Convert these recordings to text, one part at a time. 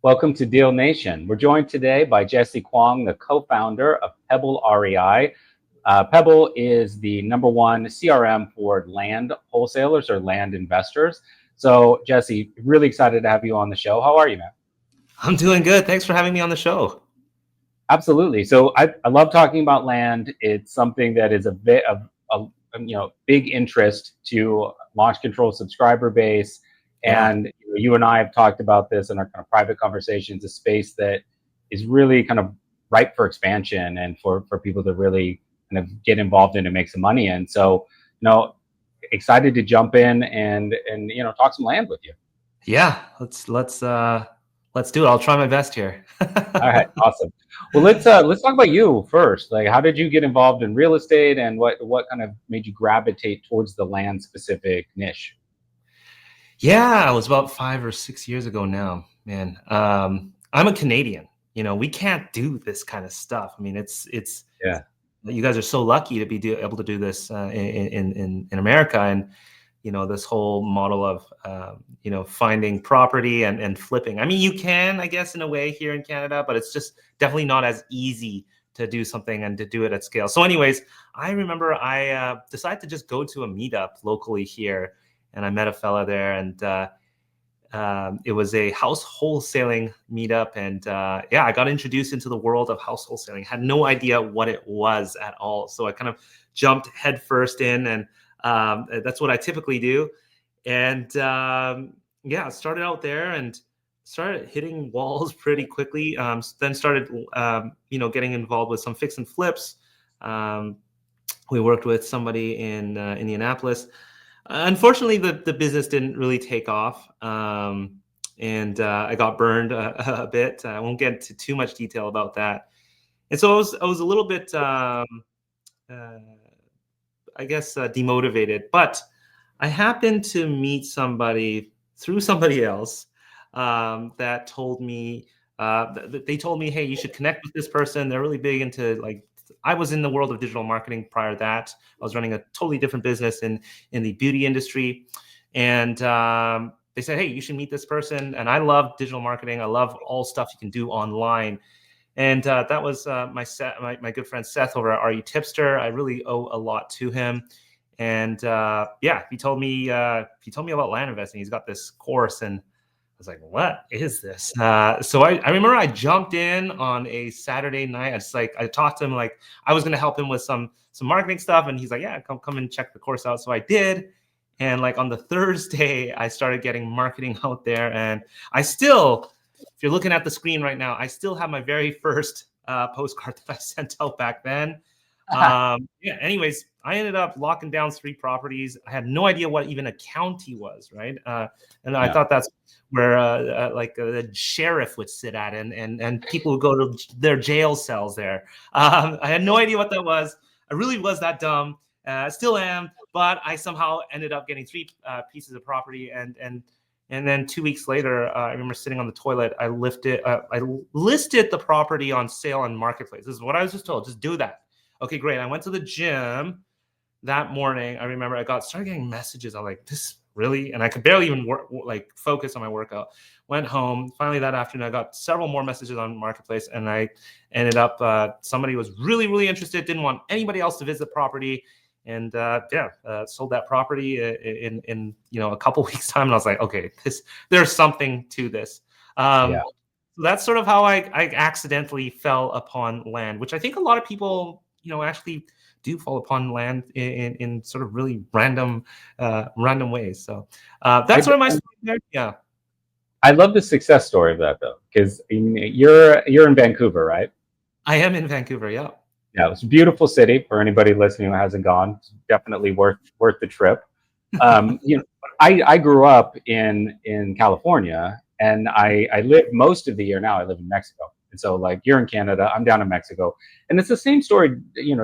Welcome to Deal Nation. We're joined today by Jessey Kwong, the co-founder of Pebble REI. Pebble is the #1 CRM for land wholesalers or land investors. So, Jessey, really excited to have you on the show. How are you, man? I'm doing good. Thanks for having me on the show. Absolutely. So, I love talking about land. It's something that is a bit of a big interest to Launch Control subscriber base. Yeah. And you and I have talked about this in our kind of private conversations, a space that is really kind of ripe for expansion and for people to really kind of get involved in and make some money in. So, excited to jump in and talk some land with you. Yeah. Let's do it. I'll try my best here. All right, awesome. Well, let's talk about you first. Like, how did you get involved in real estate, and what kind of made you gravitate towards the land specific niche? Yeah, it was about 5 or 6 years ago now, man. I'm a Canadian. We can't do this kind of stuff. I mean, it's Yeah. you guys are so lucky to be able to do this in America, and this whole model of finding property and flipping. I mean, you can, I guess, in a way here in Canada, but it's just definitely not as easy to do something and to do it at scale. So anyways, I remember I decided to just go to a meetup locally here, and I met a fella there, and it was a house wholesaling meetup, and yeah, I got introduced into the world of house wholesaling. Had no idea what it was at all, so I kind of jumped headfirst in, and that's what I typically do. And yeah, started out there and started hitting walls pretty quickly. Then started getting involved with some fix and flips. We worked with somebody in Indianapolis. Unfortunately, the business didn't really take off, and I got burned a bit. I won't get into too much detail about that. And so I was a little bit, I guess, demotivated. But I happened to meet somebody through somebody else that told me, they told me, hey, you should connect with this person. They're really big into, like, I was in the world of digital marketing prior to that. I was running a totally different business in the beauty industry. And they said, hey, you should meet this person. And I love digital marketing. I love all stuff you can do online. And that was my good friend Seth over at RE Tipster. I really owe a lot to him. And yeah, he told me about land investing. He's got this course, and I was like, what is this? So I remember I jumped in on a Saturday night. I talked to him, like I was going to help him with some marketing stuff. And he's like, yeah, come and check the course out. So I did. And like on the Thursday, I started getting marketing out there. And I still, if you're looking at the screen right now, I still have my very first postcard that I sent out back then. Yeah, anyways, I ended up locking down 3 properties. I had no idea what even a county was, right? And I thought that's where the sheriff would sit at, and people would go to their jail cells there. I had no idea what that was. I really was that dumb. Still am, but I somehow ended up getting 3 pieces of property, and then 2 weeks later, I remember sitting on the toilet. I listed the property on sale on Marketplace. This is what I was just told. Just do that. Okay, great. I went to the gym that morning. I remember I started getting messages. I was like, this really? And I could barely even focus on my workout. Went home. Finally, that afternoon, I got several more messages on Marketplace, and I ended up, somebody was really, really interested, didn't want anybody else to visit the property. And sold that property in a couple weeks time. And I was like, okay, there's something to this. So that's sort of how I accidentally fell upon land, which I think a lot of people, actually do fall upon land in sort of really random ways. So that's sort of my story there. Yeah. I love the success story of that, though, because you're in Vancouver, right? I am in Vancouver. Yeah. Yeah, it's a beautiful city. For anybody listening who hasn't gone, it's definitely worth the trip. I grew up in California, and I live most of the year now. I live in Mexico, and so like you're in Canada, I'm down in Mexico, and it's the same story.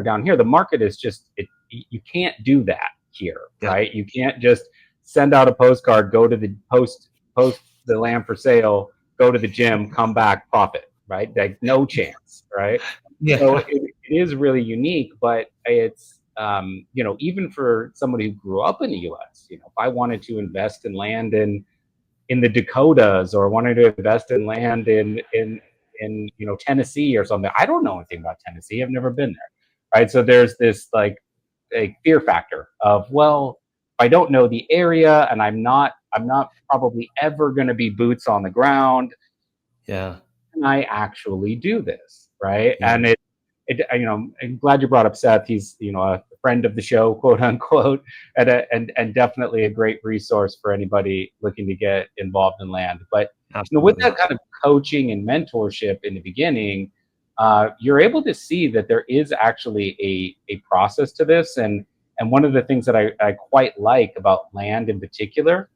Down here, the market is just you can't do that here, right? You can't just send out a postcard, go to the post the land for sale, go to the gym, come back, profit, right? Like no chance, right? Yeah. So it is really unique, but it's even for somebody who grew up in the U.S., if I wanted to invest in land in in the Dakotas or wanting to invest in land in Tennessee or something. I don't know anything about Tennessee. I've never been there, right? So there's this like a fear factor of, well, if I don't know the area and I'm not probably ever going to be boots on the ground, Yeah. can I actually do this, right? Yeah. And I'm glad you brought up Seth. He's a friend of the show, quote unquote, and definitely a great resource for anybody looking to get involved in land. But with Absolutely. that kind of coaching and mentorship in the beginning, you're able to see that there is actually a process to this. And one of the things that I quite like about land in particular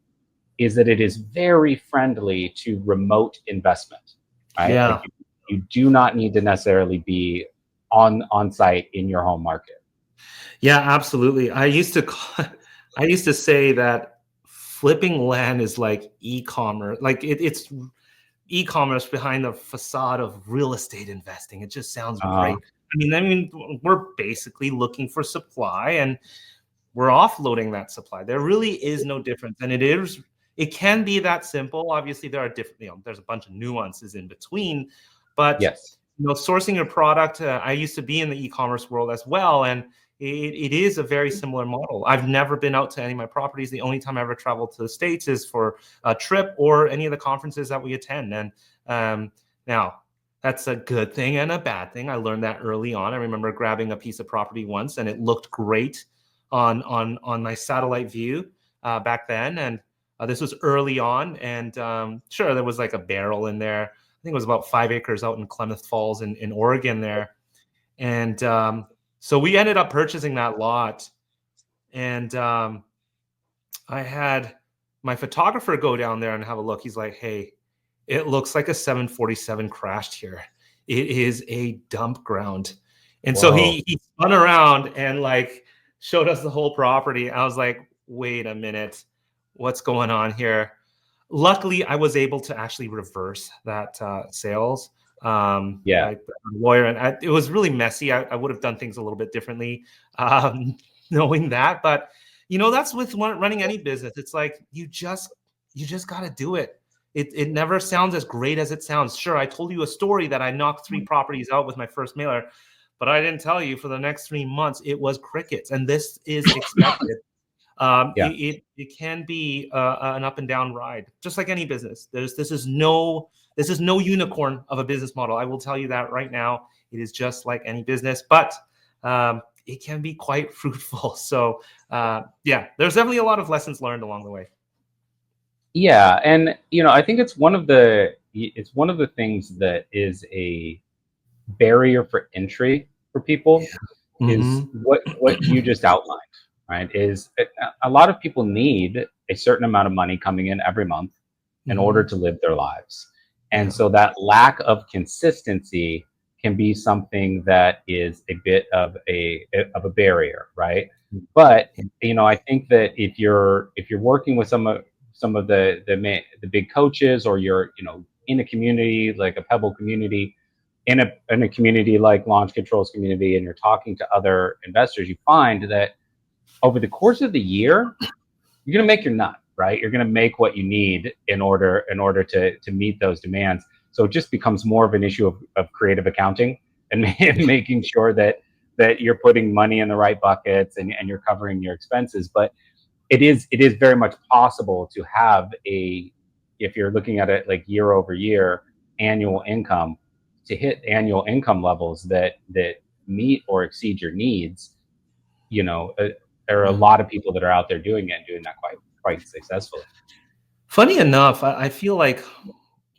is that it is very friendly to remote investment, right? Like Yeah. you do not need to necessarily be on site in your home market. Yeah, absolutely. I used to say that flipping land is like e-commerce. Like it's e-commerce behind the facade of real estate investing. It just sounds Uh, great. I mean, we're basically looking for supply and we're offloading that supply. There really is no difference, and it can be that simple. Obviously, there are different. There's a bunch of nuances in between, but yes. sourcing your product. I used to be in the e-commerce world as well, and it is a very similar model. I've never been out to any of my properties. The only time I ever traveled to the States is for a trip or any of the conferences that we attend. And now that's a good thing and a bad thing. I learned that early on. I remember grabbing a piece of property once, and it looked great on my satellite view back then. And this was early on, and sure, there was like a barrel in there. I think it was about 5 acres out in Klamath Falls in Oregon there. And so we ended up purchasing that lot. And I had my photographer go down there and have a look. He's like, hey, it looks like a 747 crashed here. It is a dump ground. And so Whoa. he spun around and like showed us the whole property. I was like, wait a minute, what's going on here? Luckily, I was able to actually reverse that sales. Yeah. Like lawyer, and it was really messy. I would have done things a little bit differently, knowing that. But that's with running any business. It's like you just got to do it. It never sounds as great as it sounds. Sure, I told you a story that I knocked 3 properties out with my first mailer, but I didn't tell you for the next 3 months it was crickets, and this is expected. Yeah. It can be an up and down ride, just like any business. This is no unicorn of a business model. I will tell you that right now. It is just like any business, but it can be quite fruitful. So yeah, there's definitely a lot of lessons learned along the way. Yeah. And I think it's one of the things that is a barrier for entry for people Yeah. is Mm-hmm. what you just outlined, right? Is a lot of people need a certain amount of money coming in every month in order Mm-hmm. to live their lives. And Yeah. so that lack of consistency can be something that is a bit of a barrier, right? But I think that if you're working with some of the big coaches, or you're in a community like a Pebble community, in a community like Launch Control's community, and you're talking to other investors, you find that over the course of the year, you're going to make your nut, right? You're going to make what you need in order to meet those demands. So it just becomes more of an issue of creative accounting and making sure that you're putting money in the right buckets, and you're covering your expenses. But it is very much possible to have if you're looking at it like year over year, annual income, to hit annual income levels that meet or exceed your needs. you know uh, there are a Yeah. lot of people that are out there doing it and doing that quite successfully. Funny enough, I feel like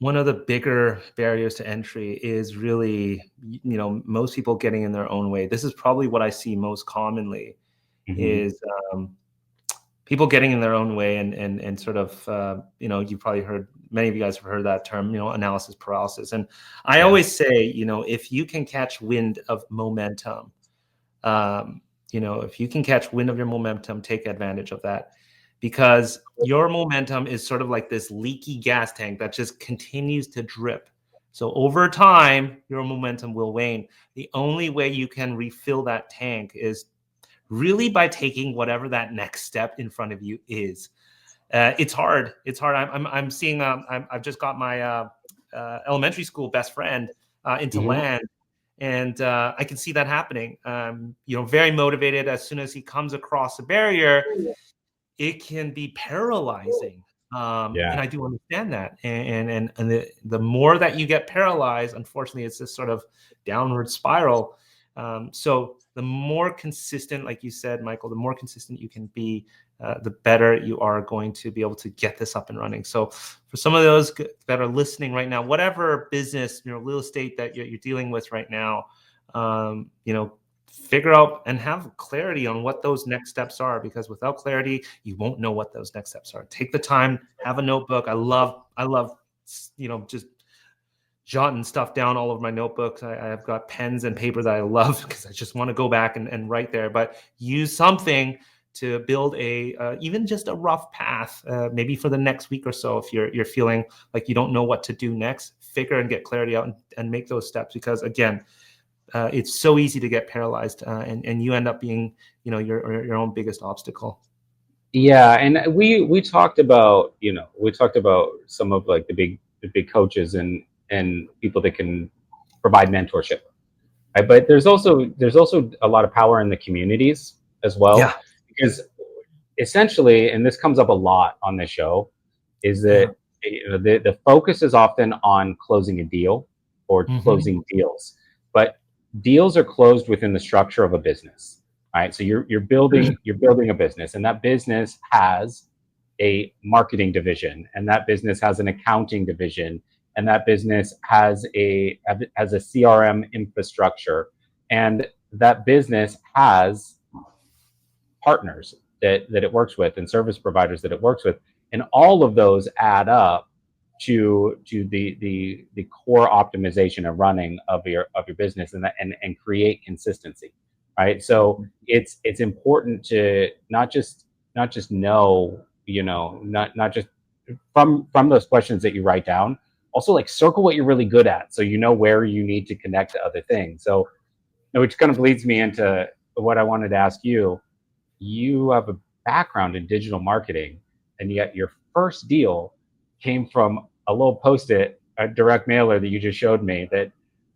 one of the bigger barriers to entry is really, most people getting in their own way. This is probably what I see most commonly Hmm. is people getting in their own way and sort of, you've probably heard, many of you guys have heard that term, analysis paralysis. And I Yeah. always say, if you can catch wind of momentum, if you can catch wind of your momentum, take advantage of that, because your momentum is sort of like this leaky gas tank that just continues to drip. So over time, your momentum will wane. The only way you can refill that tank is really by taking whatever that next step in front of you is. It's hard. It's hard. I'm seeing. I've just got my elementary school best friend into Mhm. land, and I can see that happening. Very motivated. As soon as he comes across a barrier, it can be paralyzing. And Yeah. I do understand that. And the more that you get paralyzed, unfortunately, it's this sort of downward spiral. So the more consistent, like you said, Michael, the more consistent you can be, the better you are going to be able to get this up and running. So for some of those that are listening right now, whatever business, real estate that you're dealing with right now, figure out and have clarity on what those next steps are, because without clarity, you won't know what those next steps are. Take the time, have a notebook. I love, just jotting stuff down all over my notebooks. I've got pens and paper that I love because I just want to go back and write there, but use something to build even just a rough path, maybe for the next week or so. If you're feeling like you don't know what to do next, figure and get clarity out and make those steps, because again, it's so easy to get paralyzed, and you end up being, your own biggest obstacle. Yeah, and we talked about, some of like the big coaches and people that can provide mentorship. Right? But there's also a lot of power in the communities as Yeah, well, because essentially, and this comes up a lot on the show, is yeah, that the focus is often on closing a deal or hmm, closing deals, but deals are closed within the structure of a business. Right? So you're building a business, and that business has a marketing division, and that business has an accounting division, and that business has a CRM infrastructure, and that business has partners that it works with and service providers that it works with, and all of those add up to the core optimization and running of your business, and create consistency, right? So it's important to not just know, not just from those questions that you write down, also like circle what you're really good at, so you know where you need to connect to other things. So, which kind of leads me into what I wanted to ask you. You have a background in digital marketing, and yet your first deal came from a little post-it, a direct mailer that you just showed me.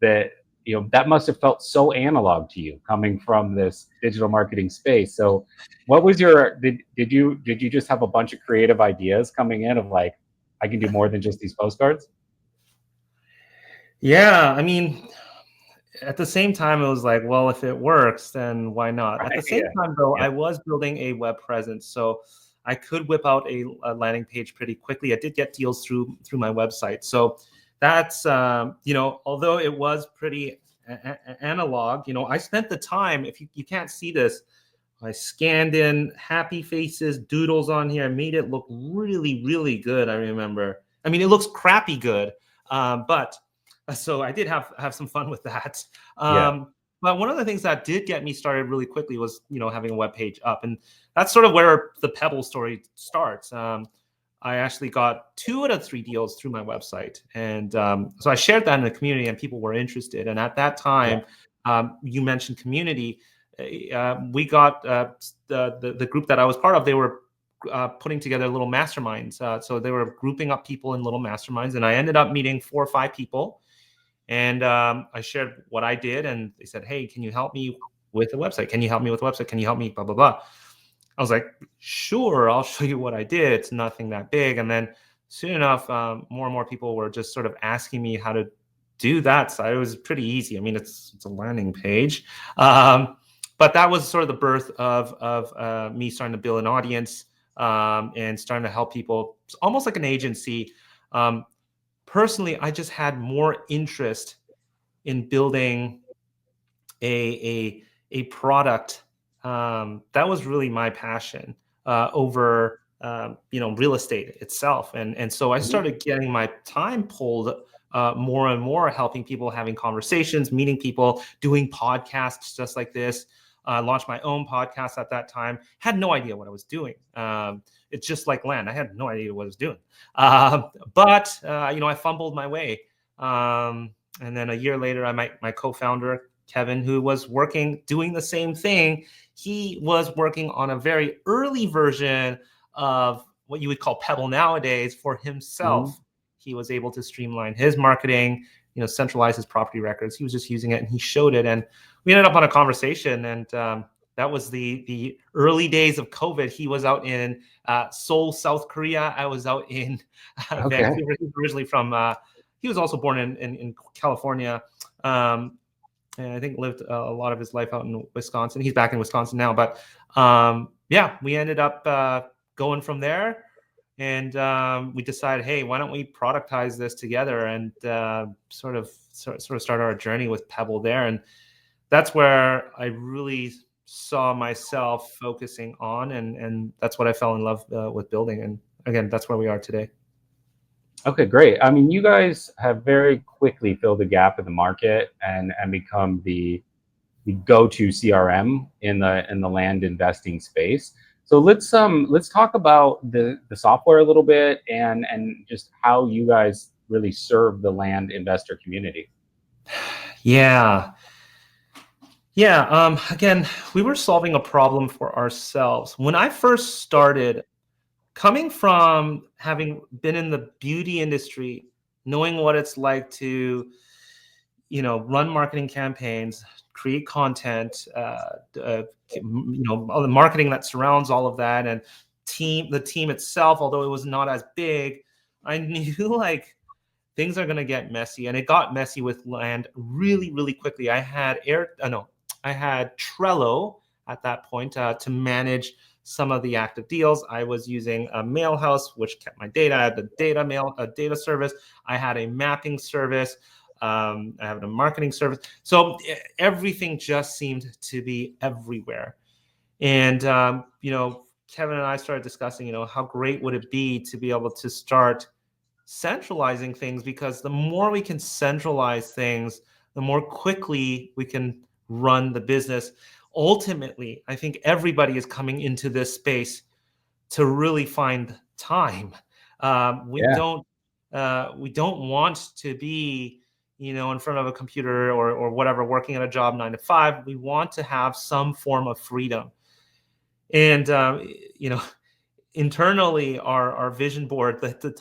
That must have felt so analog to you, coming from this digital marketing space. So, what was your did you just have a bunch of creative ideas coming in of like, I can do more than just these postcards? yeah. I mean, at the same time, it was like, well, if it works, then why not? At the Right. same Yeah. time, though, Yeah. I was building a web presence, so I could whip out a landing page pretty quickly. I did get deals through my website, so that's although it was pretty analog, I spent the time. If you can't see this, I scanned in happy faces, doodles on here. I made it look really, really good. I remember. I mean, it looks crappy good, but so I did have some fun with that. Yeah. But one of the things that did get me started really quickly was, having a web page up, and that's sort of where the Pebble story starts. I actually got 2 out of 3 deals through my website, and so I shared that in the community, and people were interested. And at that Yeah. time, you mentioned community. We got the group that I was part of. They were putting together little masterminds. So they were grouping up people in little masterminds, and I ended up meeting 4 or 5 people. And I shared what I did, and they said, "Hey, can you help me with the website? Can you help me with the website? Can you help me?" Blah blah blah. I was like, "Sure, I'll show you what I did. It's nothing that big." And then soon enough, more and more people were just sort of asking me how to do that. So it was pretty easy. I mean, it's a landing page, but that was sort of the birth of me starting to build an audience, and starting to help people. It's almost like an agency. Um, Personally, I just had more interest in building a a product, that was really my passion, over real estate itself, and so I Mhm. started getting my time pulled more and more, helping people, having conversations, meeting people, doing podcasts just like this. Launched my own podcast at that time. Had no idea what I was doing. It's just like land. I had no idea what I was doing. But I fumbled my way. And then a year later, I met my co-founder, Kevin, who was doing the same thing. He was working on a very early version of what you would call Pebble nowadays for Mm-hmm. himself. He was able to streamline his marketing, centralize his property records. He was just using it and he showed it. And we ended up on a conversation, and that was the early days of COVID. He was out in Seoul, South Korea. I was out in Okay. Vancouver. He was originally from, he was also born in California. And I think lived a lot of his life out in Wisconsin. He's back in Wisconsin now. But yeah, we ended up going from there. And we decided, hey, why don't we productize this together and sort of start our journey with Pebble there. And that's where I really saw myself focusing on, and that's what I fell in love with building. And again, that's where we are today. Okay, great. I mean, you guys have very quickly filled the gap in the market and become the go-to CRM in the land investing space. So let's talk about the software a little bit and just how you guys really serve the land investor community. Yeah. Again, we were solving a problem for ourselves. When I first started, coming from having been in the beauty industry, knowing what it's like to, run marketing campaigns, create content, all the marketing that surrounds all of that, and the team itself, although it was not as big, I knew like things are going to get messy, and it got messy with land really, really quickly. I had Trello at that point to manage some of the active deals. I was using a Mailhouse, which kept my data. I had a data service. I had a mapping service. I have a marketing service. So everything just seemed to be everywhere. And, Kevin and I started discussing, how great would it be to be able to start centralizing things, because the more we can centralize things, the more quickly we can run the business. Ultimately, I think everybody is coming into this space to really find time. We Yeah. don't want to be, in front of a computer or whatever, working at a job 9 to 5. We want to have some form of freedom. And internally, our vision board, the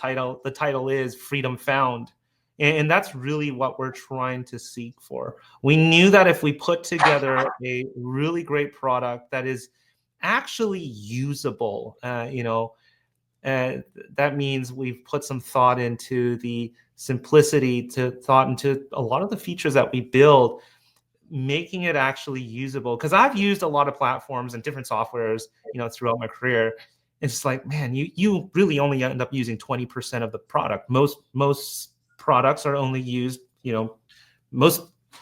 title is Freedom Found. And that's really what we're trying to seek for. We knew that if we put together a really great product that is actually usable, that means we've put some thought into the simplicity, thought into a lot of the features that we build, making it actually usable. Because I've used a lot of platforms and different softwares, throughout my career. It's like, man, you really only end up using 20% of the product. Most products are only used, most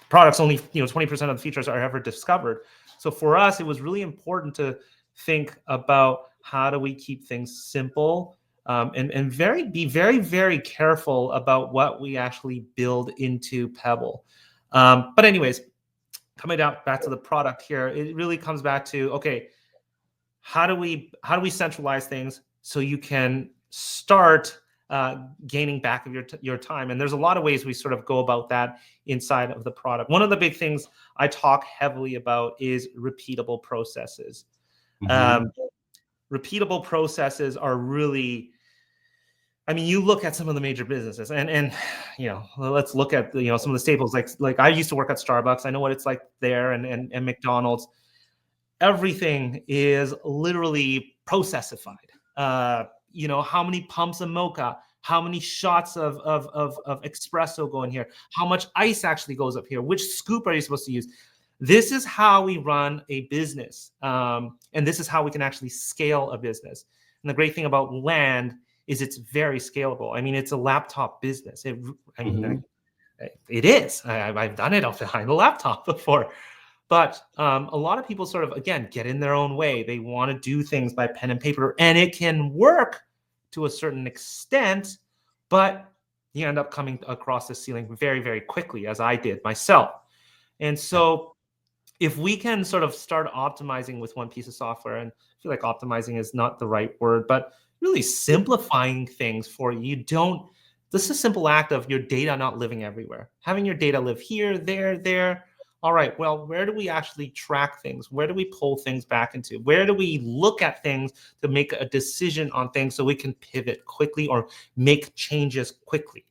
products only, 20% of the features are ever discovered. So for us, it was really important to think about how do we keep things simple, and be very, very careful about what we actually build into Pebble. But anyways, coming back to the product here, it really comes back to, okay, how do we centralize things so you can start gaining back of your time? And there's a lot of ways we sort of go about that inside of the product. One of the big things I talk heavily about is repeatable processes. Mm-hmm. Repeatable processes are really, I mean, you look at some of the major businesses, and let's look at some of the staples. Like I used to work at Starbucks. I know what it's like there, and McDonald's. Everything is literally processified. How many pumps of mocha, how many shots of espresso go in here, how much ice actually goes up here, which scoop are you supposed to use? This is how we run a business, and this is how we can actually scale a business. And the great thing about land is it's very scalable. I mean, it's a laptop business. It is. I've done it behind a laptop before. But a lot of people sort of, again, get in their own way. They want to do things by pen and paper, and it can work to a certain extent, but you end up coming across the ceiling very, very quickly, as I did myself. And so if we can sort of start optimizing with one piece of software, and I feel like optimizing is not the right word, but really simplifying things for you. This is a simple act of your data not living everywhere. Having your data live here, there, all right, well, where do we actually track things? Where do we pull things back into? Where do we look at things to make a decision on things so we can pivot quickly or make changes quickly?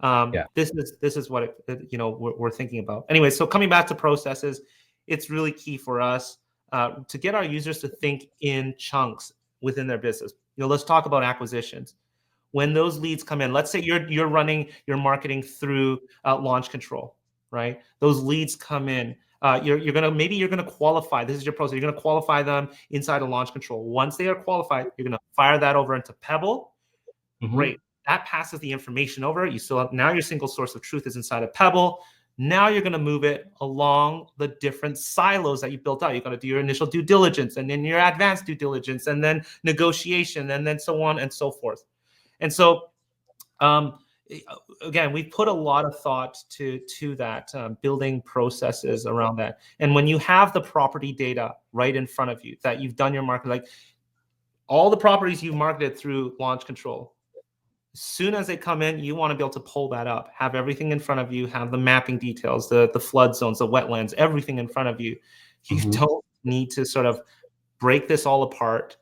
Yeah. This is what we're thinking about. Anyway, so coming back to processes, it's really key for us to get our users to think in chunks within their business. Let's talk about acquisitions. When those leads come in, let's say you're running your marketing through launch control, right? Those leads come in. You're gonna qualify. This is your process. You're gonna qualify them inside of launch control. Once they are qualified, you're gonna fire that over into Pebble. Great. That passes the information over. You still have, now your single source of truth is inside of Pebble. Now you're going to move it along the different silos that you built out. You're going to do your initial due diligence, and then your advanced due diligence, and then negotiation, and then so on and so forth. And so, again, we put a lot of thought to that, building processes around that. And when you have the property data right in front of you, that you've done your market, like all the properties you've marketed through launch control, as soon as they come in, you want to be able to pull that up, have everything in front of you, have the mapping details, the flood zones, the wetlands, everything in front of you. You don't need to sort of break this all apart,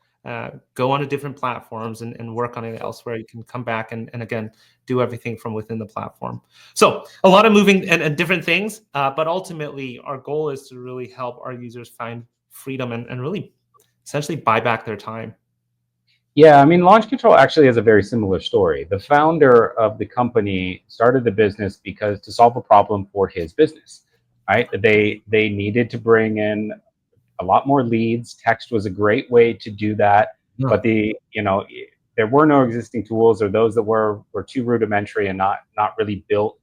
go onto different platforms and work on it elsewhere. You can come back and again, do everything from within the platform. So a lot of moving and different things, but ultimately our goal is to really help our users find freedom and really essentially buy back their time. Yeah, I mean, Launch Control actually has a very similar story. The founder of the company started the business because to solve a problem for his business, right? They needed to bring in a lot more leads. Text was a great way to do that, but there were no existing tools, or those that were too rudimentary and not really built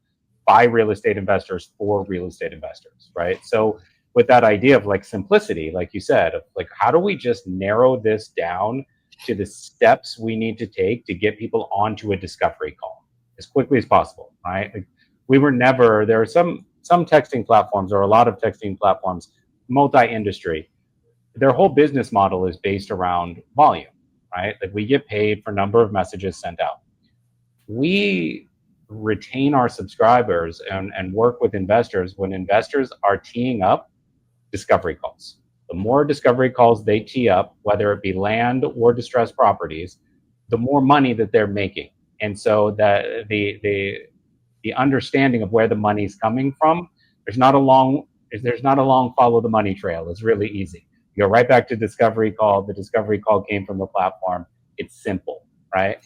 by real estate investors for real estate investors, right? So with that idea of like simplicity, like you said, of like how do we just narrow this down to the steps we need to take to get people onto a discovery call as quickly as possible, right? Like there are some texting platforms, or a lot of texting platforms, multi-industry, their whole business model is based around volume, right? Like we get paid for number of messages sent out. We retain our subscribers and work with investors when investors are teeing up discovery calls. The more discovery calls they tee up, whether it be land or distressed properties, the more money that they're making. And so that the understanding of where the money's coming from, there's not a long follow the money trail. It's really easy. You go right back to discovery call. The discovery call came from the platform. It's simple, right?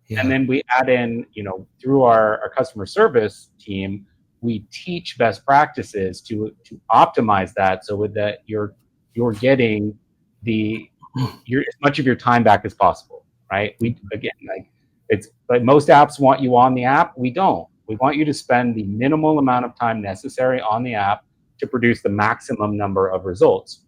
Yeah. And then we add in, through our customer service team, we teach best practices to optimize that so that you're getting as much of your time back as possible, right? It's like most apps want you on the app. We don't. We want you to spend the minimal amount of time necessary on the app to produce the maximum number of results.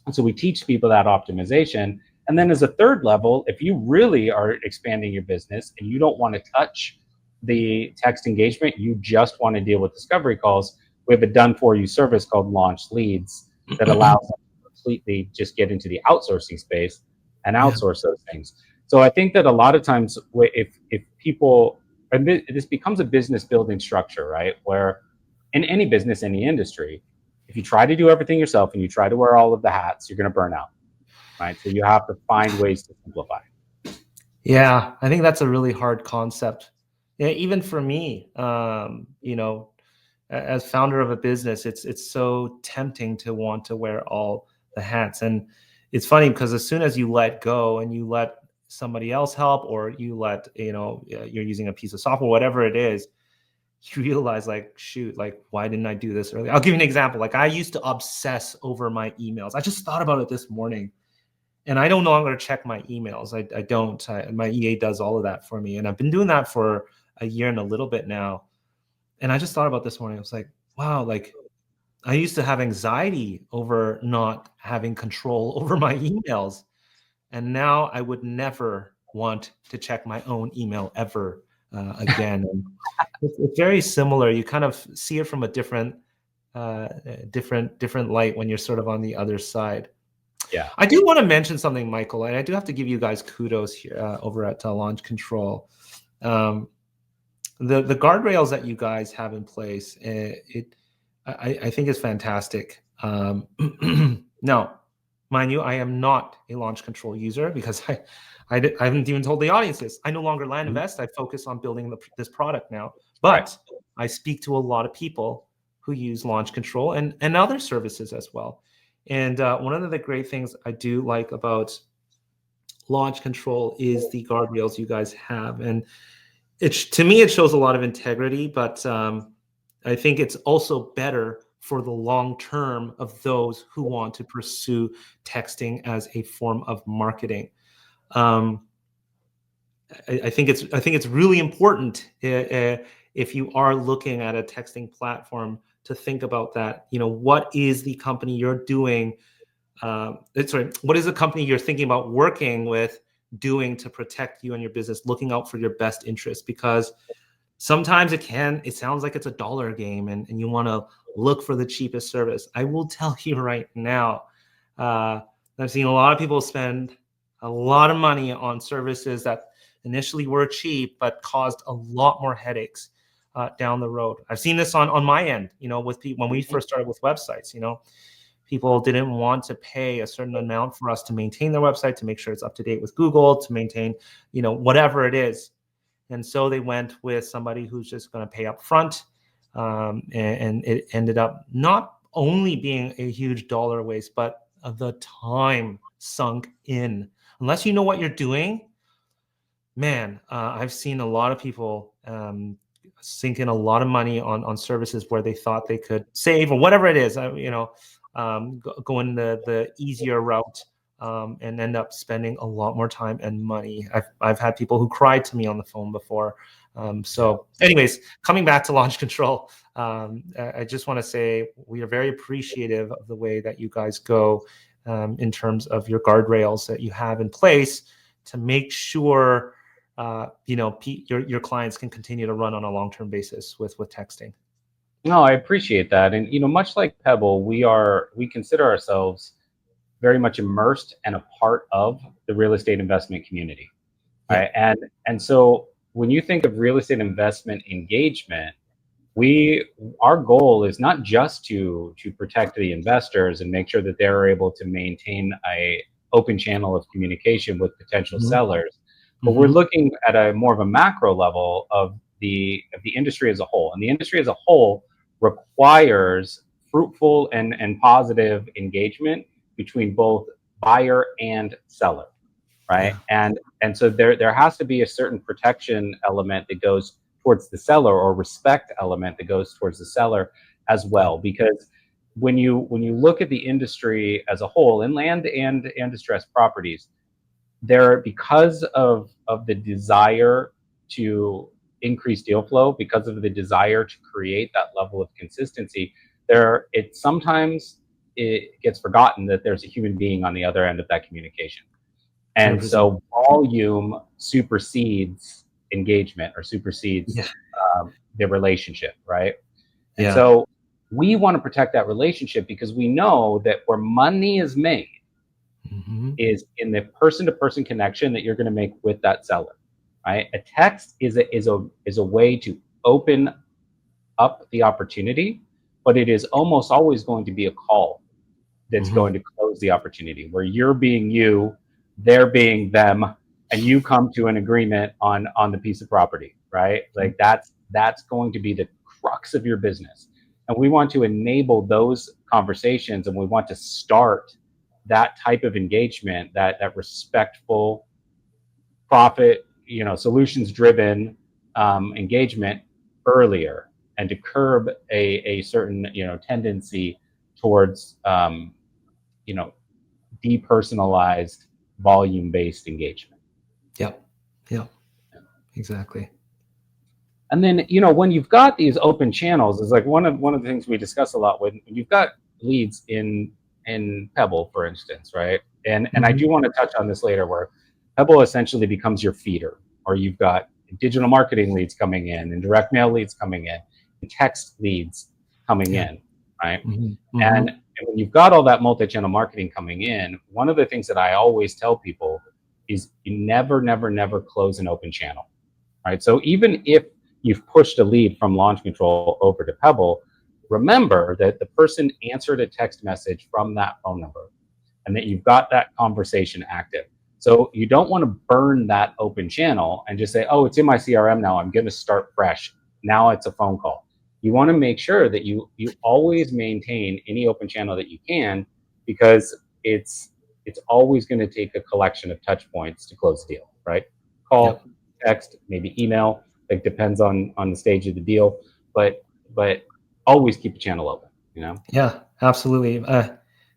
And so we teach people that optimization. And then as a third level, if you really are expanding your business and you don't want to touch the text engagement, you just want to deal with discovery calls, we have a done for you service called Launch Leads that allows them to completely just get into the outsourcing space and outsource those things. So I think that a lot of times if people, and this becomes a business building structure, right? Where in any business, any industry, if you try to do everything yourself and you try to wear all of the hats, you're going to burn out, right? So you have to find ways to simplify. Yeah, I think that's a really hard concept. Yeah, even for me, as founder of a business, it's so tempting to want to wear all the hats. And it's funny because as soon as you let go and you let somebody else help, or you let, you're using a piece of software, whatever it is, you realize like, shoot, like, why didn't I do this earlier? I'll give you an example. Like I used to obsess over my emails. I just thought about it this morning. And I don't no longer check my emails. I don't. My EA does all of that for me. And I've been doing that for a year and a little bit now. And I just thought about this morning. I was like, wow, like I used to have anxiety over not having control over my emails. And now I would never want to check my own email ever again. And it's very similar. You kind of see it from a different light when you're sort of on the other side. Yeah. I do want to mention something, Michael, and I do have to give you guys kudos here over at Launch Control. The guardrails that you guys have in place, I think it's fantastic. Now, mind you, I am not a launch control user because I haven't even told the audience this. I no longer land invest. I focus on building this product now. But I speak to a lot of people who use launch control and other services as well. And one of the great things I do like about launch control is the guardrails you guys have. And to me, it shows a lot of integrity, but I think it's also better for the long term of those who want to pursue texting as a form of marketing. I think it's really important if you are looking at a texting platform to think about that. You know, what is the company you're doing? What is the company you're thinking about working with doing to protect you and your business, looking out for your best interests? Because sometimes it sounds like it's a dollar game and you want to look for the cheapest service. I will tell you right now, I've seen a lot of people spend a lot of money on services that initially were cheap, but caused a lot more headaches down the road. I've seen this on my end, you know, with people, when we first started with websites, you know, people didn't want to pay a certain amount for us to maintain their website, to make sure it's up to date with Google, to maintain, you know, whatever it is. And so they went with somebody who's just going to pay up front. And it ended up not only being a huge dollar waste, but the time sunk in. Unless you know what you're doing, man, I've seen a lot of people sink in a lot of money on services where they thought they could save or whatever it is, you know, going the easier route. And end up spending a lot more time and money. I've had people who cried to me on the phone before. So anyways, coming back to launch control, I just want to say we are very appreciative of the way that you guys go in terms of your guardrails that you have in place to make sure you know, your clients can continue to run on a long-term basis with texting. No, I appreciate that. And, you know, much like Pebble, we consider ourselves very much immersed and a part of the real estate investment community. Right. And so when you think of real estate investment engagement, our goal is not just to protect the investors and make sure that they're able to maintain a open channel of communication with potential sellers, but we're looking at a more of a macro level of the industry as a whole. And the industry as a whole requires fruitful and positive engagement between both buyer and seller, right? And so there has to be a certain protection element that goes towards the seller, or respect element that goes towards the seller as well. Because when you look at the industry as a whole, in land and distressed properties, because of the desire to increase deal flow, because of the desire to create that level of consistency, sometimes it gets forgotten that there's a human being on the other end of that communication. And 100%. So volume supersedes engagement, or supersedes the relationship, right? And so we want to protect that relationship, because we know that where money is made is in the person-to-person connection that you're going to make with that seller, right? A text is a way to open up the opportunity, but it is almost always going to be a call that's going to close the opportunity, where you're being you, they're being them, and you come to an agreement on the piece of property, right? Like that's going to be the crux of your business. And we want to enable those conversations, and we want to start that type of engagement, that respectful, profit, you know, solutions driven engagement earlier, and to curb a certain, you know, tendency towards you know, depersonalized, volume-based engagement. Yeah, exactly. And then, you know, when you've got these open channels, is like one of the things we discuss a lot when you've got leads in Pebble, for instance, right? And I do want to touch on this later, where Pebble essentially becomes your feeder, or you've got digital marketing leads coming in, and direct mail leads coming in, and text leads coming in, right? And when you've got all that multi-channel marketing coming in, one of the things that I always tell people is you never close an open channel, right? So even if you've pushed a lead from launch control over to Pebble, you never close that open channel. You keep that remember that the person answered a text message from that phone number and that you've got that conversation active. So you don't want to burn that open channel and just say, oh, it's in my CRM now, I'm going to start fresh. Now it's a phone call. You want to make sure that you always maintain any open channel that you can, because it's always going to take a collection of touch points to close the deal, right? Yep. Call, text, maybe email. It depends on the stage of the deal, but always keep a channel open. Yeah, absolutely.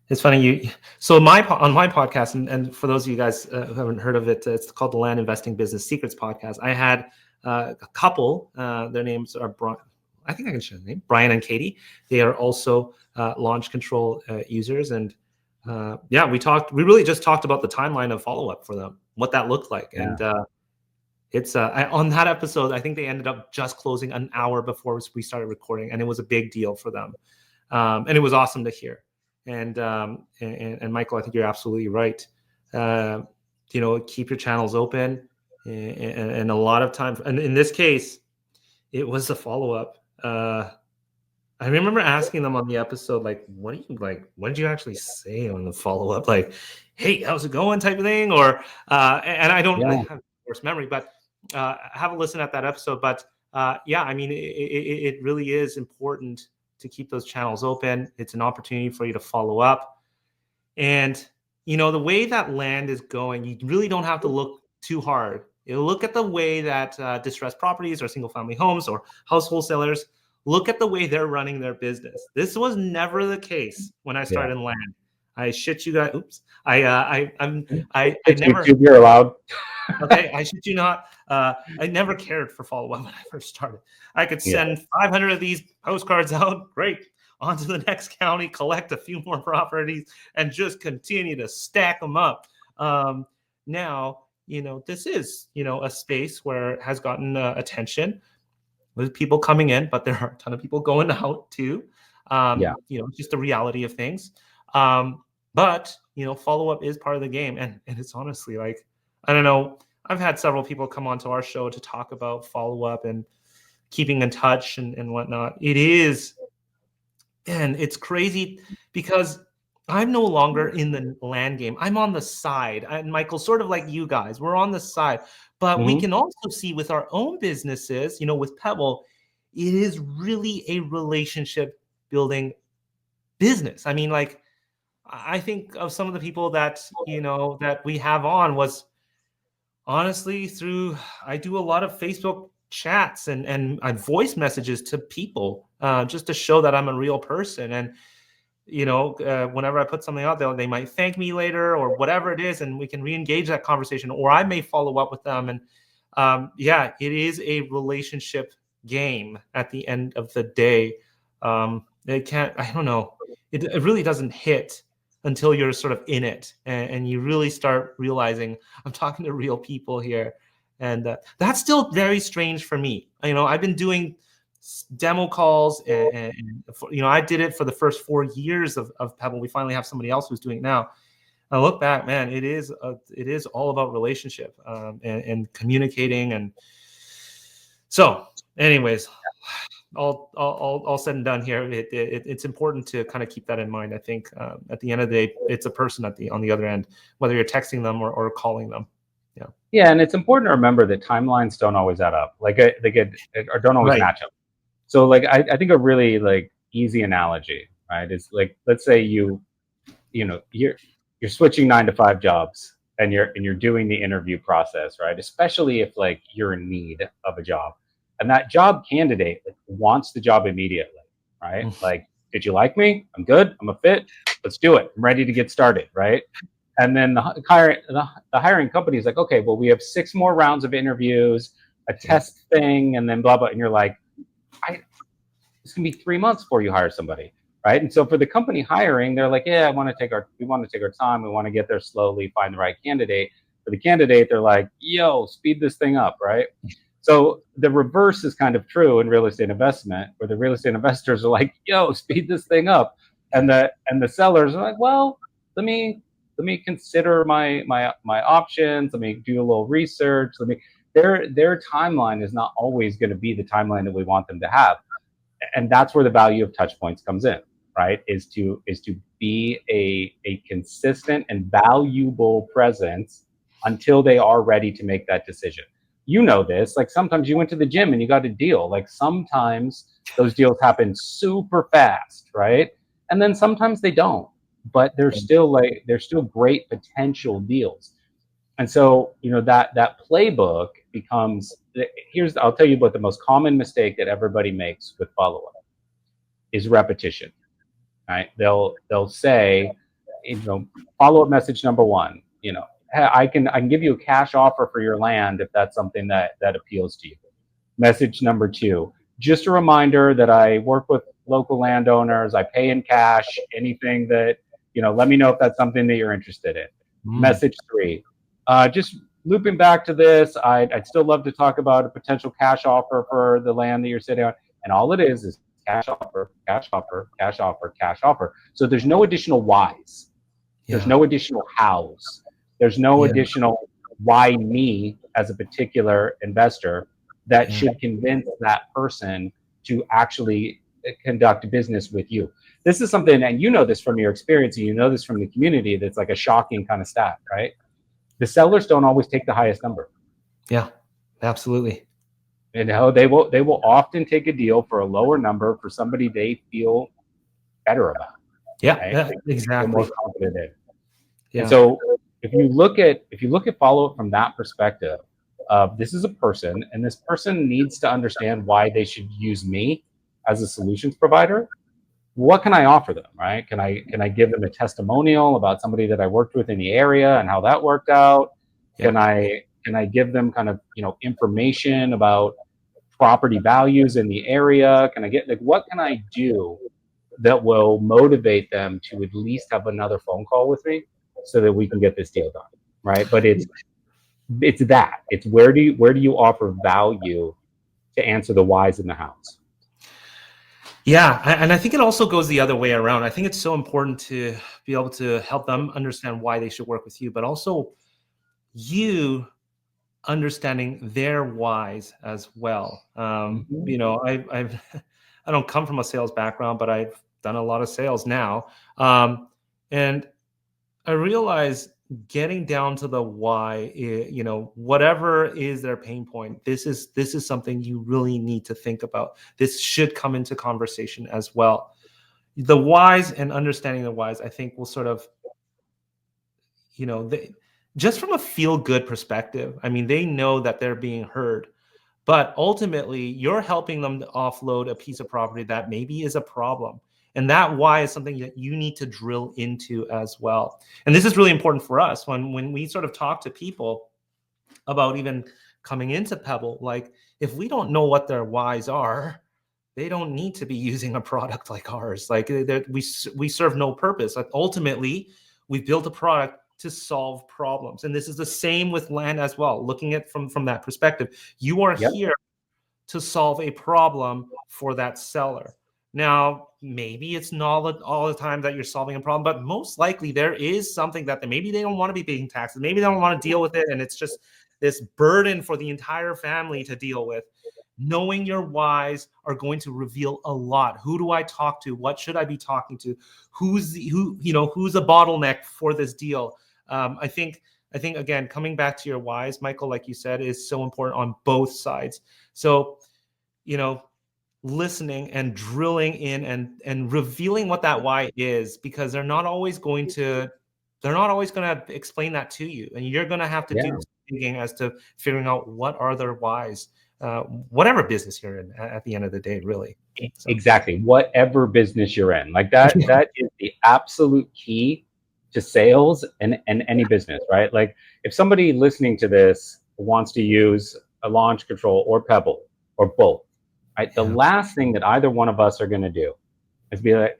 It's funny so on my podcast, and for those of you guys who haven't heard of it, it's called the Land Investing Business Secrets podcast. I had a couple. Their names are I think I can share the name, Brian and Katie. They are also launch control users, and yeah, we really just talked about the timeline of follow up for them, what that looked like, Yeah. and it's on that episode, I think they ended up just closing an hour before we started recording, and it was a big deal for them, and it was awesome to hear. And Michael, I think you're absolutely right. Keep your channels open, and a lot of times, and in this case, it was a follow up. I remember asking them on the episode, like, what did you actually say on the follow up? Like, hey, how's it going, type of thing, or and I don't have worst memory, but have a listen at that episode. But yeah, I mean, it really is important to keep those channels open. It's an opportunity for you to follow up. And, the way that land is going, you really don't have to look too hard. You look at the way that distressed properties or single family homes or house wholesalers, look at the way they're running their business. This was never the case when I started in land. I shit you guys. Oops. I never. YouTube, you're allowed. Okay, I shit you not. I never cared for follow-up when I first started. I could send 500 of these postcards out. Great. On to the next county, collect a few more properties, and just continue to stack them up. Now, this is, a space where it has gotten attention with people coming in, but there are a ton of people going out too. Just the reality of things. But, follow-up is part of the game. And it's honestly like, I don't know. I've had several people come onto our show to talk about follow-up and keeping in touch and whatnot. It is, and it's crazy because I'm no longer in the land game. I'm on the side. And Michael, sort of like you guys, we're on the side. But we can also see with our own businesses, with Pebble, it is really a relationship building business. I mean, like, I think of some of the people that, that we have on was honestly I do a lot of Facebook chats and voice messages to people just to show that I'm a real person. And, whenever I put something out there, they might thank me later or whatever it is, and we can re-engage that conversation, or I may follow up with them. And it is a relationship game at the end of the day. I don't know. It really doesn't hit until you're sort of in it and you really start realizing I'm talking to real people here. And that's still very strange for me. I've been doing demo calls and I did it for the first 4 years of Pebble. We finally have somebody else who's doing it now. I look back, man, it is all about relationship and communicating. And so anyways, all said and done here, it's important to kind of keep that in mind. I think at the end of the day, it's a person on the other end, whether you're texting them or calling them. Yeah, and it's important to remember that timelines don't always add up. Like or don't always match up. So like I think a really like easy analogy, right, is like, let's say you're switching 9 to 5 jobs and you're doing the interview process, right? Especially if like you're in need of a job. And that job candidate wants the job immediately, right? Like, did you like me? I'm good. I'm a fit. Let's do it. I'm ready to get started, right? And then the hiring company is like, okay, well, we have 6 more rounds of interviews, a test thing, and then blah, blah. And you're like, it's going to be 3 months before you hire somebody, right? And so for the company hiring, they're like, yeah, we want to take our time. We want to get there slowly, find the right candidate. For the candidate, they're like, yo, speed this thing up, right? So the reverse is kind of true in real estate investment, where the real estate investors are like, yo, speed this thing up. And the sellers are like, well, let me consider my options. Let me do a little research. Their timeline is not always going to be the timeline that we want them to have. And that's where the value of touch points comes in, right? Is to be a consistent and valuable presence until they are ready to make that decision. You know this, like sometimes you went to the gym and you got a deal. Like sometimes those deals happen super fast, right? And then sometimes they don't, but they're still great potential deals. And so, that playbook becomes, I'll tell you what the most common mistake that everybody makes with follow-up is repetition, right? They'll say, follow-up message number one, hey, I can give you a cash offer for your land if that's something that appeals to you. Message number two, just a reminder that I work with local landowners, I pay in cash, anything that, let me know if that's something that you're interested in. Message three, just looping back to this, I'd still love to talk about a potential cash offer for the land that you're sitting on. And all it is cash offer, cash offer, cash offer, cash offer. So there's no additional whys. There's no additional hows. There's no additional why me as a particular investor that should convince that person to actually conduct business with you. This is something, and you know this from your experience, and you know this from the community, that's like a shocking kind of stat, right? The sellers don't always take the highest number. Yeah, absolutely. They will often take a deal for a lower number for somebody they feel better about. Yeah, right? yeah, exactly. More confident in. Yeah. And so if you look at follow-up from that perspective, this is a person, and this person needs to understand why they should use me as a solutions provider. What can I offer them, right? Can I give them a testimonial about somebody that I worked with in the area and how that worked out? Yeah. Can I give them kind of, information about property values in the area? Can I get, like, what can I do that will motivate them to at least have another phone call with me so that we can get this deal done, right? But it's where do you offer value to answer the whys and the hows? Yeah, and I think it also goes the other way around. I think it's so important to be able to help them understand why they should work with you, but also you understanding their whys as well. I've I don't come from a sales background, but I've done a lot of sales now, and I realize getting down to the why, whatever is their pain point, this is something you really need to think about. This should come into conversation as well. The whys and understanding the whys, I think, will sort of, just from a feel-good perspective, I mean, they know that they're being heard. But ultimately, you're helping them to offload a piece of property that maybe is a problem. And that why is something that you need to drill into as well. And this is really important for us when we sort of talk to people about even coming into Pebble. Like, if we don't know what their whys are, they don't need to be using a product like ours. Like, we serve no purpose. Like, ultimately, we've built a product to solve problems. And this is the same with land as well. Looking at from that perspective, you are here to solve a problem for that seller. Now, maybe it's not all the time that you're solving a problem, but most likely there is something that maybe they don't want to be paying taxes. Maybe they don't want to deal with it. And it's just this burden for the entire family to deal with. Knowing your whys are going to reveal a lot. Who do I talk to? What should I be talking to? Who's a bottleneck for this deal? I think again, coming back to your whys, Michael, like you said, is so important on both sides. So, listening and drilling in and revealing what that why is, because they're not always going to explain that to you, and you're going to have to do some thinking as to figuring out what are their whys. Whatever business you're in at the end of the day, really. So. Exactly. Whatever business you're in, like that is the absolute key to sales and any business, right? Like, if somebody listening to this wants to use a launch control or Pebble or both, right? The last thing that either one of us are going to do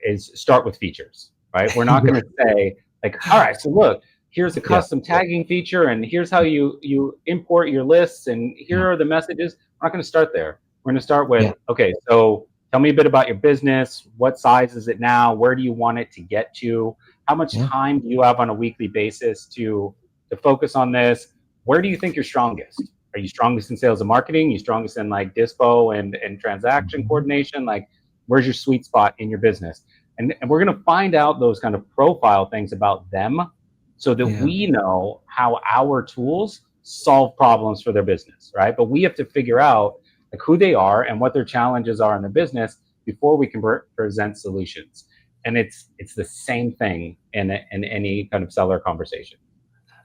is start with features, right? We're not going to say, like, all right, so look, here's a custom tagging feature, and here's how you import your lists, and here are the messages. We're not going to start there. We're going to start with, okay, so tell me a bit about your business. What size is it now? Where do you want it to get to? How much time do you have on a weekly basis to focus on this? Where do you think you're strongest? Are you strongest in sales and marketing? Are you strongest in like dispo and transaction coordination? Like, Where's your sweet spot in your business? And we're going to find out those kind of profile things about them so that Yeah. we know how our tools solve problems for their business, right? But we have to figure out like who they are and what their challenges are in their business before we can present solutions. And it's the same thing in any kind of seller conversation.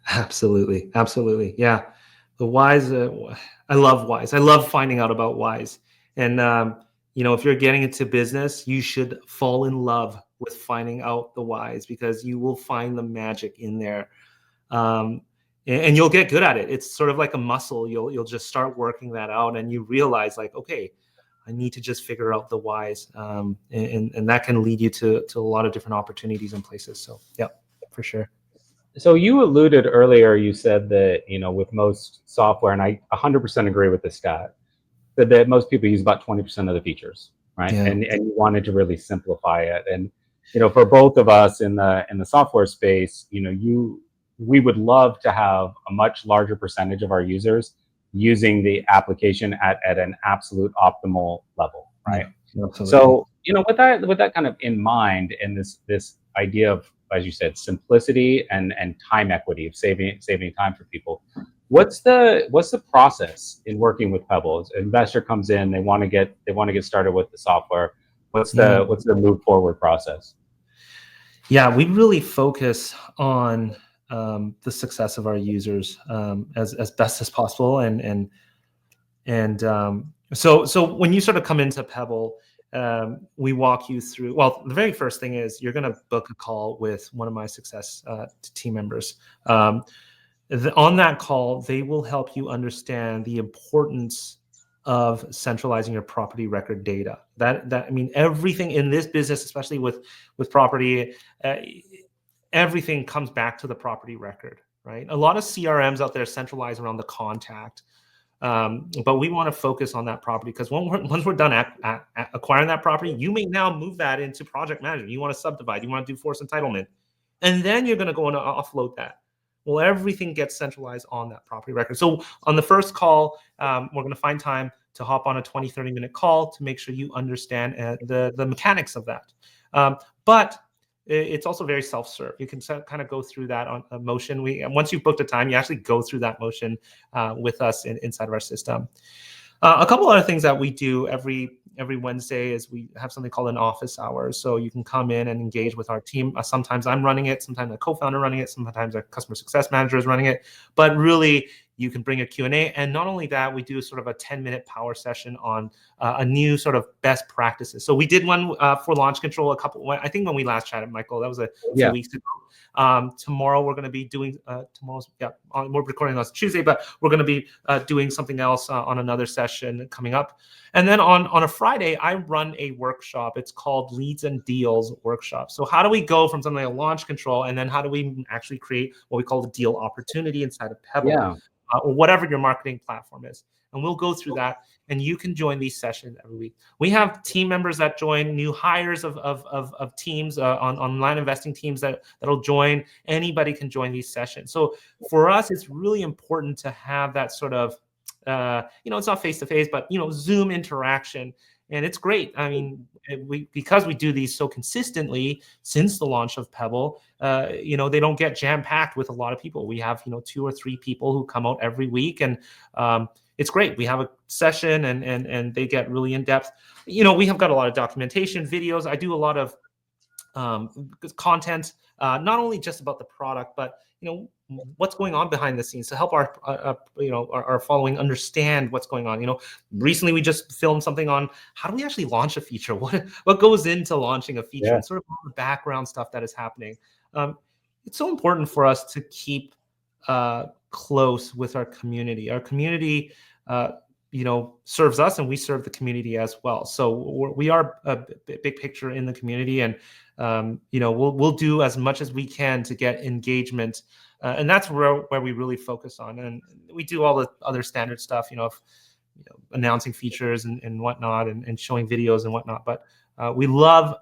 Absolutely. Absolutely. Yeah. The whys, I love whys. I love finding out about whys. And, if you're getting into business, you should fall in love with finding out the whys, because you will find the magic in there. And you'll get good at it. It's sort of like a muscle. You'll just start working that out, and you realize like, okay, I need to just figure out the whys. And that can lead you to a lot of different opportunities and places. So yeah, for sure. So you alluded earlier, you said that, with most software, and I 100% agree with this stat, that most people use about 20% of the features, right? Yeah. And you wanted to really simplify it. And, for both of us in the software space, we would love to have a much larger percentage of our users using the application at an absolute optimal level, right? Yeah, absolutely. So, with that kind of in mind, and this idea of, as you said, simplicity and time equity of saving time for people, what's the process in working with Pebble? An investor comes in, they want to get started with the software. What's the move forward process? Yeah, we really focus on the success of our users as best as possible, so when you sort of come into Pebble, we walk you through. Well, the very first thing is you're going to book a call with one of my success team members. On that call, they will help you understand the importance of centralizing your property record data. I mean, everything in this business, especially with property, everything comes back to the property record, right? A lot of CRMs out there centralize around the contact. But we want to focus on that property, because once we're done acquiring that property, you may now move that into project management. You want to subdivide, you want to do forced entitlement, and then you're going to go and offload that. Well, everything gets centralized on that property record. So on the first call, we're going to find time to hop on a 20-30 minute call to make sure you understand the mechanics of that. But it's also very self-serve. You can kind of go through that on a motion. Once you've booked a time, you actually go through that motion with us inside of our system. A couple other things that we do every Wednesday is we have something called an office hour. So you can come in and engage with our team. Sometimes I'm running it, sometimes a co-founder running it, sometimes a customer success manager is running it. But really, you can bring a Q&A. And not only that, we do sort of a 10-minute power session on a new sort of best practices. So we did one for launch control I think when we last chatted, Michael, that was a few weeks ago. Tomorrow we're going to be doing, we're recording on Tuesday, but we're going to be doing something else on another session coming up. And then on a Friday, I run a workshop. It's called Leads and Deals Workshop. So how do we go from something like launch control, and then how do we actually create what we call a deal opportunity inside of Pebble? Yeah. Or whatever your marketing platform is. And we'll go through that, and you can join these sessions every week. We have team members that join, new hires of teams, online investing teams that'll join. Anybody can join these sessions. So for us, it's really important to have that sort of, it's not face-to-face, but, Zoom interaction. And it's great. I mean, because we do these so consistently since the launch of Pebble, they don't get jam-packed with a lot of people. We have, 2 or 3 people who come out every week, and it's great. We have a session, and they get really in depth. We have got a lot of documentation, videos. I do a lot of content, not only just about the product, but what's going on behind the scenes to help our following understand what's going on. Recently we just filmed something on how do we actually launch a feature, what goes into launching a feature, and sort of all the background stuff that is happening. It's so important for us to keep close with our community. Our community serves us, and we serve the community as well. So we are a big picture in the community, and we'll do as much as we can to get engagement, and that's where we really focus on. And we do all the other standard stuff, announcing features and whatnot, and showing videos and whatnot. But we love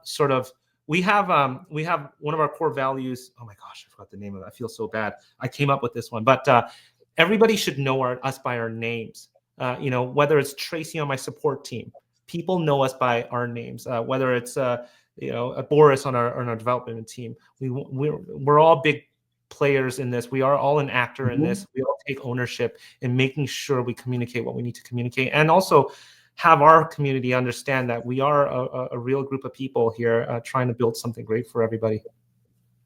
we have one of our core values. Oh my gosh, I forgot the name of it. I feel so bad. I came up with this one, but everybody should know us by our names. Whether it's Tracy on my support team, people know us by our names, whether it's a Boris on our development team. We're all big players in this. We are all an actor in this. We all take ownership in making sure we communicate what we need to communicate, and also have our community understand that we are a real group of people here trying to build something great for everybody.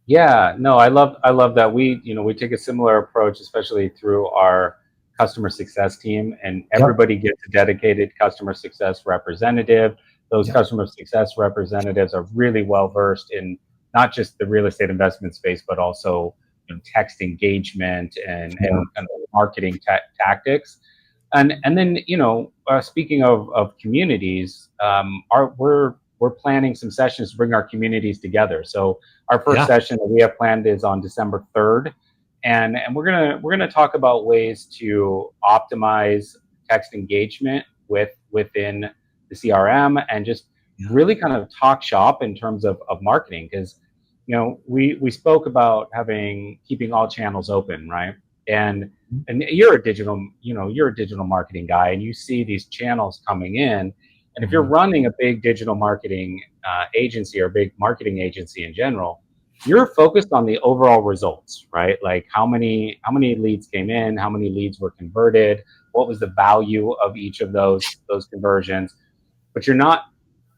Yeah, no, I love that we take a similar approach, especially through our customer success team, and everybody gets a dedicated customer success representative. Those customer success representatives are really well versed in not just the real estate investment space, but also text engagement and kind of marketing tactics. And then speaking of communities, we're planning some sessions to bring our communities together. So our first session that we have planned is on December 3rd, and we're gonna talk about ways to optimize text engagement within the CRM, and just really kind of talk shop in terms of marketing, because we spoke about keeping all channels open, right? And you're a digital marketing guy, and you see these channels coming in. And if you're running a big digital marketing agency, or a big marketing agency in general, you're focused on the overall results, right? Like how many leads came in, how many leads were converted, what was the value of each of those conversions. But you're not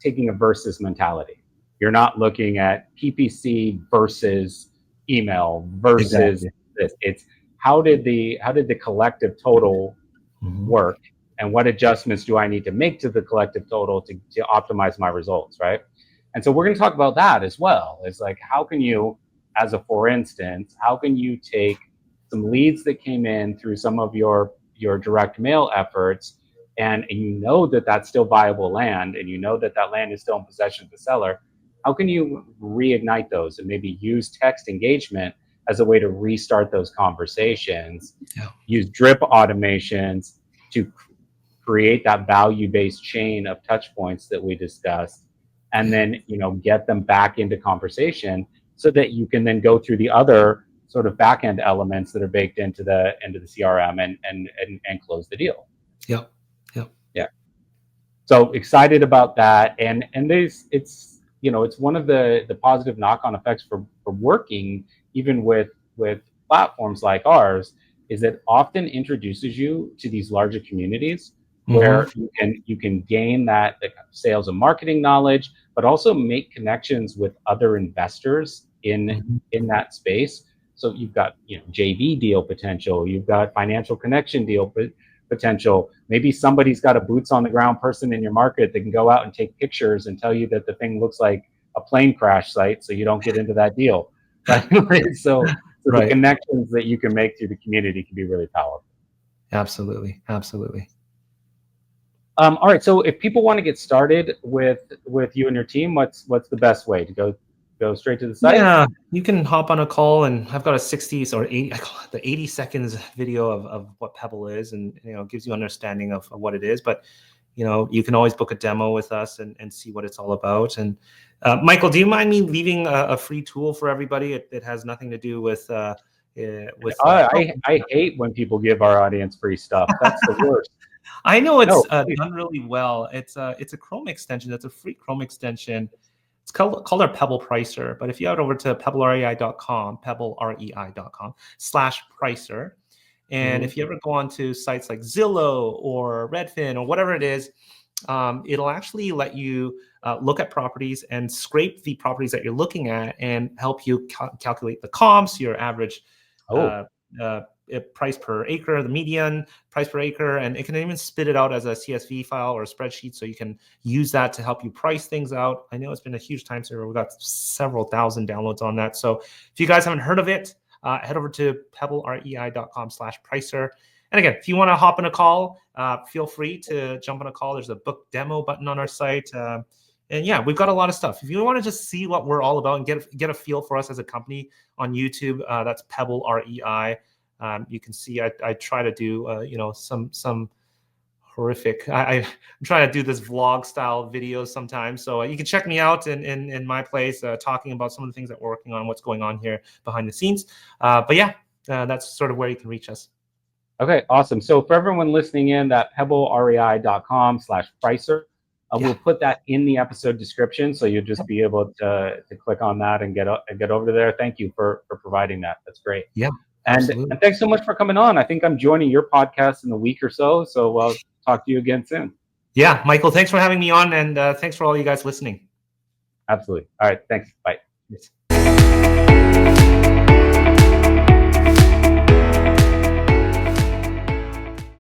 taking a versus mentality. You're not looking at PPC versus email versus this. It's how did the collective total work, and what adjustments do I need to make to the collective total to optimize my results, right? And so we're going to talk about that as well. It's like, how can you, for instance, how can you take some leads that came in through some of your direct mail efforts, and that's still viable land, and that land is still in possession of the seller. How can you reignite those and maybe use text engagement as a way to restart those conversations? Use drip automations to create that value-based chain of touch points that we discussed, and then get them back into conversation, so that you can then go through the other sort of back-end elements that are baked into the CRM and close the deal. Yeah. So excited about that, and it's one of the positive knock-on effects for working even with platforms like ours, is it often introduces you to these larger communities where you can gain that sales and marketing knowledge, but also make connections with other investors in that space. So you've got JV deal potential, you've got financial connection deal potential. Maybe somebody's got a boots on the ground person in your market that can go out and take pictures and tell you that the thing looks like a plane crash site, so you don't get into that deal. Right? So the connections that you can make through the community can be really powerful. Absolutely. All right. So if people want to get started with you and your team, what's the best way to go straight to the site? Yeah, you can hop on a call, and I've got a 60s or 80, I call it the 80 seconds video of what Pebble is, and gives you understanding of what it is. But you can always book a demo with us and see what it's all about. And Michael, do you mind me leaving a free tool for everybody? It has nothing to do with I hate when people give our audience free stuff. That's the worst. I know it's done really well. It's a Chrome extension. It's a free Chrome extension. It's called our Pebble Pricer. But if you head over to pebblerei.com, pebblerei.com/pricer, and if you ever go on to sites like Zillow or Redfin or whatever it is, it'll actually let you look at properties and scrape the properties that you're looking at, and help you calculate the comps, your average price per acre, the median price per acre, and it can even spit it out as a CSV file or a spreadsheet, so you can use that to help you price things out. I know it's been a huge time saver. We've got several thousand downloads on that. So if you guys haven't heard of it, head over to pebblerei.com/pricer. And again, if you want to hop on a call, feel free to jump on a call. There's a book demo button on our site. And yeah, we've got a lot of stuff. If you want to just see what we're all about and get a feel for us as a company on YouTube, that's Pebble REI. You can see I try to do some horrific. I'm trying to do this vlog style videos sometimes. So you can check me out in my place, talking about some of the things that we're working on, what's going on here behind the scenes. But yeah, that's sort of where you can reach us. Okay, awesome. So for everyone listening in, that pebblerei.com/pricer, We'll put that in the episode description, so you'll just be able to click on that and get over there. Thank you for providing that. That's great. Yeah, and absolutely. thanks so much for coming on. I think I'm joining your podcast in a week or so. So I'll talk to you again soon. Yeah, Michael, thanks for having me on, and thanks for all you guys listening. Absolutely. All right. Thanks. Bye. Yes.